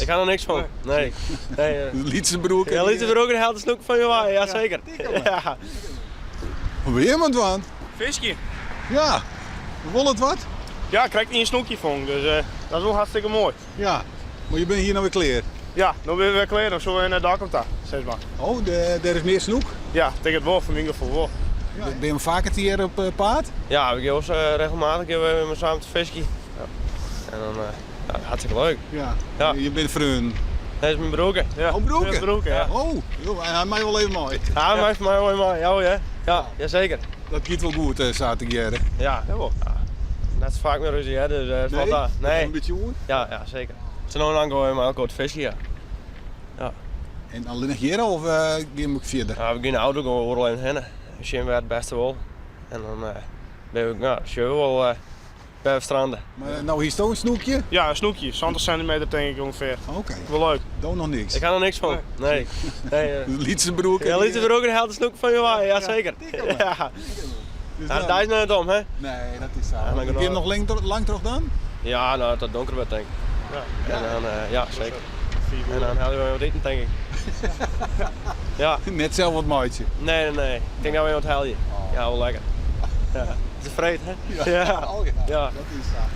Ik ga er niks van. Nee. Lietsenbroek. Ja, Lietsenbroek en helder snoek van je waai, ja zeker. Ja. Weer iemand van? Visje. Ja. Wil het wat? Ja, ik krijg niet een snoekje van, dus dat is wel hartstikke mooi. Ja. Maar je bent hier nou weer klaar. Ja, dan ben we weer klaar, dan zullen we in de dak op daar, zeg maar. Oh, er is meer snoek. Ja, tegen het wel, van mijn gevoel wel. Ja. Ben je vaker hier op paard? Ja, we gaan regelmatig weer samen te visje. Ja. En dan, hartstikke leuk. Ja. Ja. Je bent vriend. Dat is mijn broeken. Ja, Oh, broeken? ja, broeken, ja. Oh, joh, hij mij wel even mooi. Ja, maar heeft mij wel mooi. Ja, ja. Ja, zeker. Dat gaat wel goed, zaterdag. Ja, jawel. Ja. Net is vaak meer ruzie, hè, dus het valt daar. Een Nee. beetje hoor. Ja, zeker. Het is nou lang gewoon maar ook het visje, ja. Ja. En alleen nog hier of gaan we verder? Ja, we gaan de auto gewoon overal in hennen. Misschien weer het beste wel. En dan ben ik, ja, zullen we wel bij het stranden. Maar nou hier stoot een snoekje? Ja, een snoekje, 20 centimeter denk ik ongeveer. Oké. Wel leuk. Doe nog niks. Ik ga er niks van. Nee. Lietsenbroek. Ja, Lietsenbroek en helder snoek van je waai, ja zeker. Ja. Dus Ja, dan- daar is net om, hè? Nee, dat is zo. dan Heb je gaan hem we- nog lang terug dan? Ja, nou, dat donker wordt denk ik. Ja. En dan, ja, zeker. En dan hadden we wat eten, denk ik. Ja, Net zelf wat maatje. nee. Ik denk dat we wat helden. Ja, wel lekker. Ja. Het is vreed, hè? Ja. Oh ja. Ja. Dat is zo.